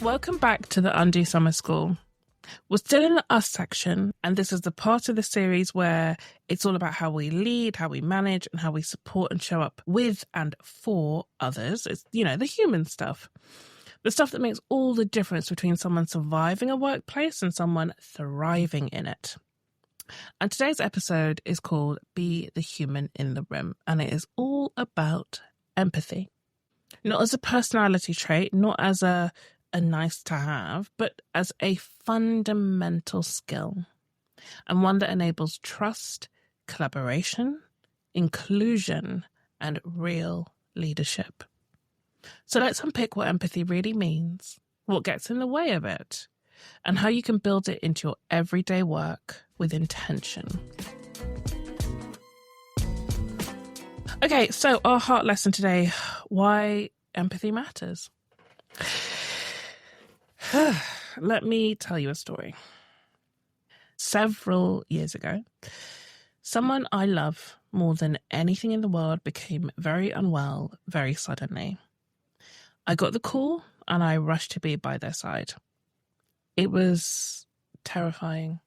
Welcome back to the Undo Summer School. We're still in the us section, and this is the part of the series where it's all about how we lead, how we manage, and how we support and show up with and for others. It's, the human stuff. The stuff that makes all the difference between someone surviving a workplace and someone thriving in it. And today's episode is called Be the Human in the Room, and it is all about empathy. Not as a personality trait, not as a nice to have, but as a fundamental skill, and one that enables trust, collaboration, inclusion, and real leadership. So let's unpick what empathy really means, what gets in the way of it, and how you can build it into your everyday work with intention. Okay, so our heart lesson today, why empathy matters. Let me tell you a story. Several years ago, someone I love more than anything in the world became very unwell very suddenly. I got the call and I rushed to be by their side. It was terrifying.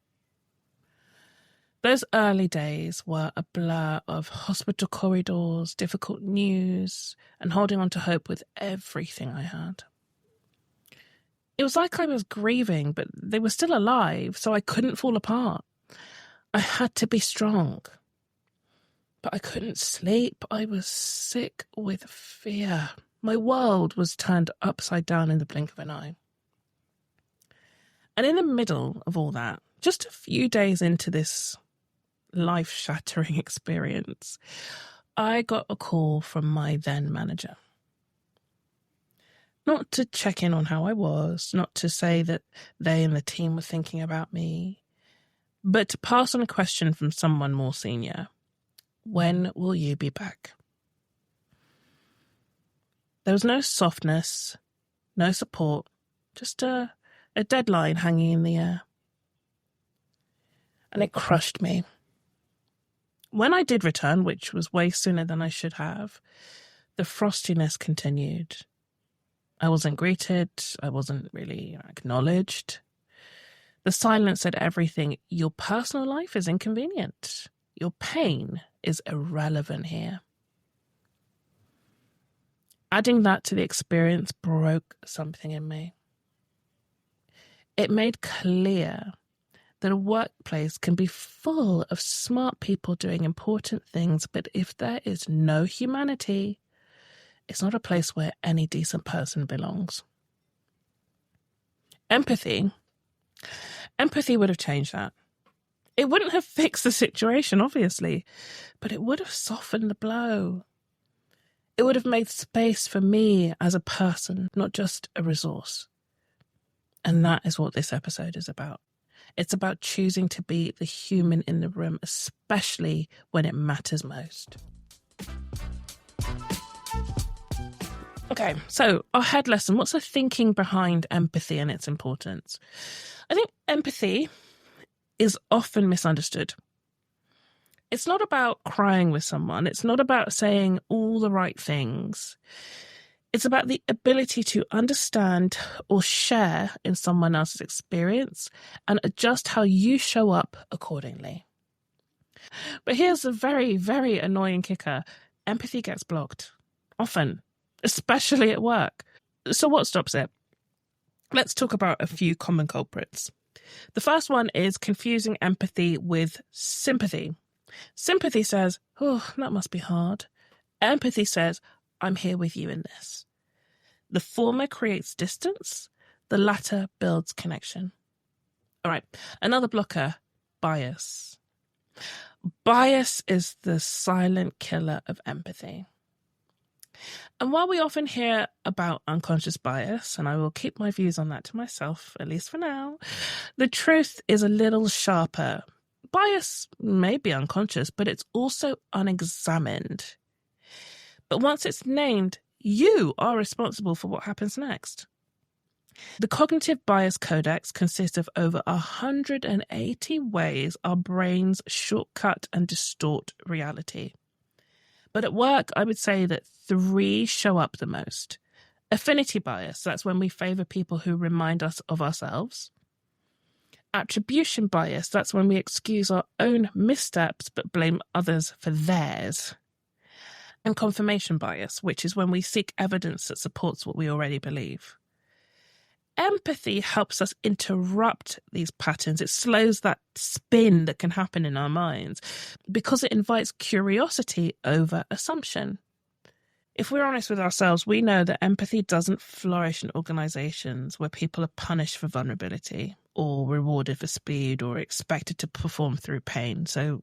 Those early days were a blur of hospital corridors, difficult news, and holding on to hope with everything I had. It was like I was grieving, but they were still alive, so I couldn't fall apart. I had to be strong. But I couldn't sleep. I was sick with fear. My world was turned upside down in the blink of an eye. And in the middle of all that, just a few days into this life-shattering experience, I got a call from my then manager. Not to check in on how I was, not to say that they and the team were thinking about me, but to pass on a question from someone more senior. When will you be back? There was no softness, no support, just a deadline hanging in the air. And it crushed me. When I did return, which was way sooner than I should have, the frostiness continued. I wasn't greeted. I wasn't really acknowledged. The silence said everything. Your personal life is inconvenient. Your pain is irrelevant here. Adding that to the experience broke something in me. It made clear that a workplace can be full of smart people doing important things, but if there is no humanity, it's not a place where any decent person belongs. Empathy would have changed that. It wouldn't have fixed the situation, obviously, but it would have softened the blow. It would have made space for me as a person, not just a resource. And that is what this episode is about. It's about choosing to be the human in the room, especially when it matters most. Okay, so our head lesson, what's the thinking behind empathy and its importance? I think empathy is often misunderstood. It's not about crying with someone. It's not about saying all the right things. It's about the ability to understand or share in someone else's experience and adjust how you show up accordingly. But here's a very, very annoying kicker. Empathy gets blocked. Often. Especially at work. So what stops it? Let's talk about a few common culprits. The first one is confusing empathy with sympathy. Sympathy says, oh, that must be hard. Empathy says, I'm here with you in this. The former creates distance. The latter builds connection. All right, another blocker, bias. Bias is the silent killer of empathy. And while we often hear about unconscious bias, and I will keep my views on that to myself, at least for now, the truth is a little sharper. Bias may be unconscious, but it's also unexamined. But once it's named, you are responsible for what happens next. The Cognitive Bias Codex consists of over 180 ways our brains shortcut and distort reality. But at work, I would say that 3 show up the most: Affinity bias, that's when we favor people who remind us of ourselves. Attribution bias, that's when we excuse our own missteps but blame others for theirs. And confirmation bias, which is when we seek evidence that supports what we already believe. Empathy helps us interrupt these patterns. It slows that spin that can happen in our minds because it invites curiosity over assumption. If we're honest with ourselves, we know that empathy doesn't flourish in organizations where people are punished for vulnerability or rewarded for speed or expected to perform through pain. So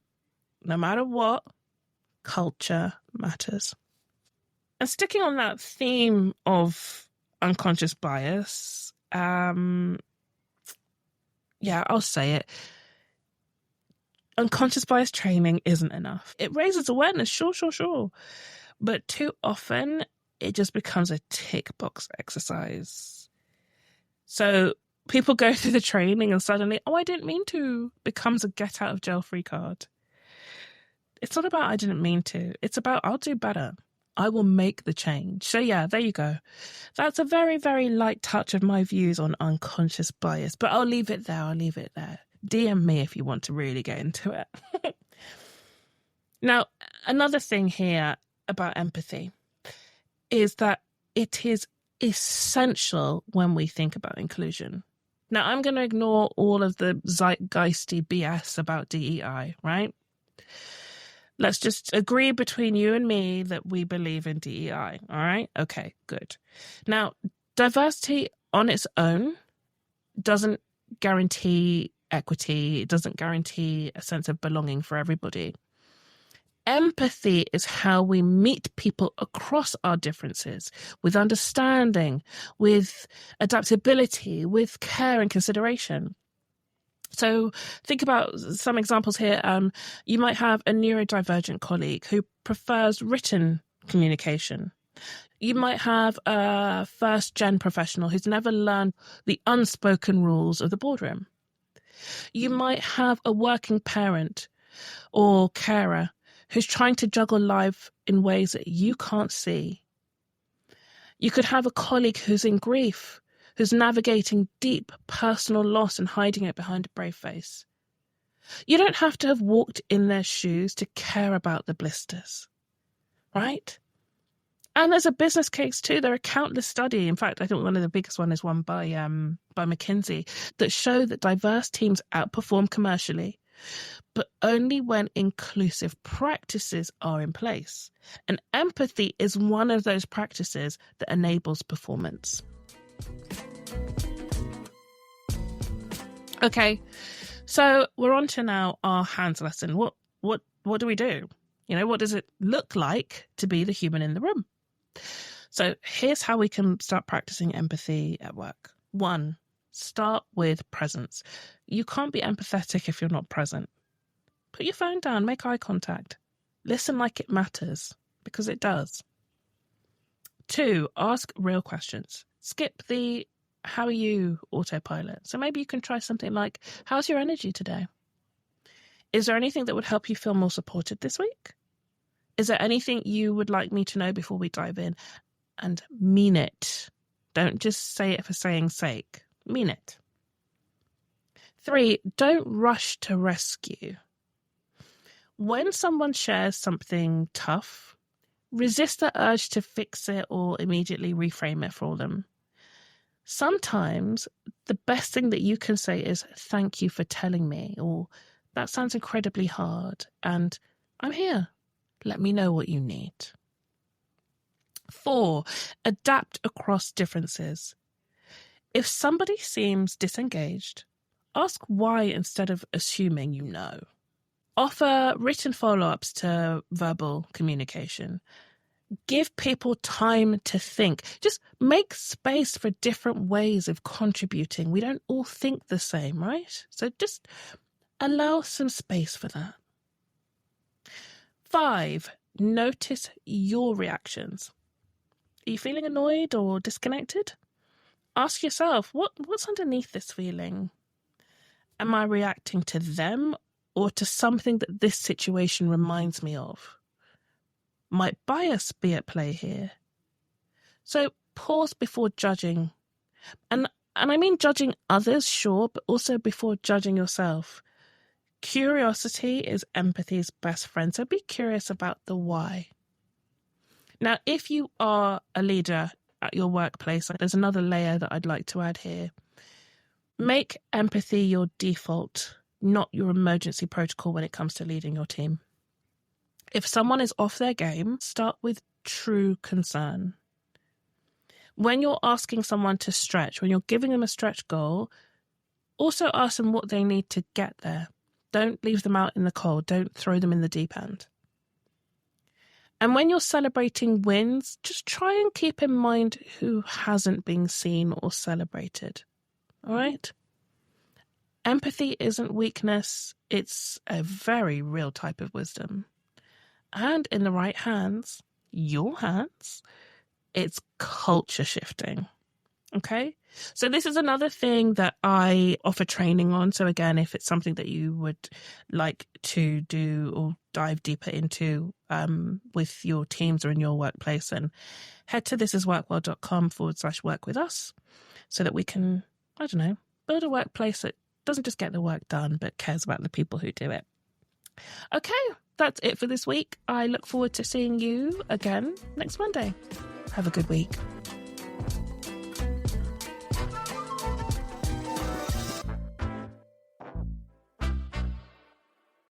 no matter what, culture matters. And sticking on that theme of unconscious bias, I'll say it. Unconscious bias training isn't enough. It raises awareness, sure. But too often, it just becomes a tick box exercise. So people go through the training and suddenly, I didn't mean to, becomes a get out of jail free card. It's not about I didn't mean to. It's about I'll do better. I will make the change. So yeah, there you go. That's a very, very light touch of my views on unconscious bias, but I'll leave it there. DM me if you want to really get into it. Now, another thing here about empathy is that it is essential when we think about inclusion. Now, I'm going to ignore all of the zeitgeisty BS about DEI, right? Let's just agree between you and me that we believe in DEI, all right? Okay, good. Now, diversity on its own doesn't guarantee equity. It doesn't guarantee a sense of belonging for everybody. Empathy is how we meet people across our differences with understanding, with adaptability, with care and consideration. So think about some examples here. You might have a neurodivergent colleague who prefers written communication. You might have a first-gen professional who's never learned the unspoken rules of the boardroom. You might have a working parent or carer who's trying to juggle life in ways that you can't see. You could have a colleague who's in grief, who's navigating deep personal loss and hiding it behind a brave face. You don't have to have walked in their shoes to care about the blisters, right? And there's a business case too. There are countless studies. In fact, I think one of the biggest one is one by McKinsey that show that diverse teams outperform commercially, but only when inclusive practices are in place. And empathy is one of those practices that enables performance. Okay, so we're on to now our hands lesson. What do we do? What does it look like to be the human in the room? So here's how we can start practicing empathy at work. 1, start with presence. You can't be empathetic if you're not present. Put your phone down, make eye contact. Listen like it matters, because it does. 2, ask real questions. Skip the how are you autopilot. So maybe you can try something like, how's your energy today? Is there anything that would help you feel more supported this week? Is there anything you would like me to know before we dive in? And mean it. Don't just say it for saying's sake. Mean it. 3, don't rush to rescue. When someone shares something tough, resist the urge to fix it or immediately reframe it for them. Sometimes the best thing that you can say is, thank you for telling me, or that sounds incredibly hard, and I'm here. Let me know what you need. 4, adapt across differences. If somebody seems disengaged, ask why instead of assuming you know. Offer written follow-ups to verbal communication. Give people time to think. Just make space for different ways of contributing. We don't all think the same, right? So just allow some space for that. 5, notice your reactions. Are you feeling annoyed or disconnected? Ask yourself, what's underneath this feeling? Am I reacting to them or to something that this situation reminds me of? Might bias be at play here? So pause before judging. And I mean judging others, sure, but also before judging yourself. Curiosity is empathy's best friend, so be curious about the why. Now, if you are a leader at your workplace, there's another layer that I'd like to add here. Make empathy your default, not your emergency protocol when it comes to leading your team. If someone is off their game, start with true concern. When you're asking someone to stretch, when you're giving them a stretch goal, also ask them what they need to get there. Don't leave them out in the cold. Don't throw them in the deep end. And when you're celebrating wins, just try and keep in mind who hasn't been seen or celebrated. All right? Empathy isn't weakness. It's a very real type of wisdom. And in the right hands, your hands, it's culture shifting. Okay? So this is another thing that I offer training on. So again, if it's something that you would like to do or dive deeper into with your teams or in your workplace, then head to thisisworkwell.com/work with us so that we can, build a workplace that doesn't just get the work done, but cares about the people who do it. Okay, that's it for this week. I look forward to seeing you again next Monday. Have a good week.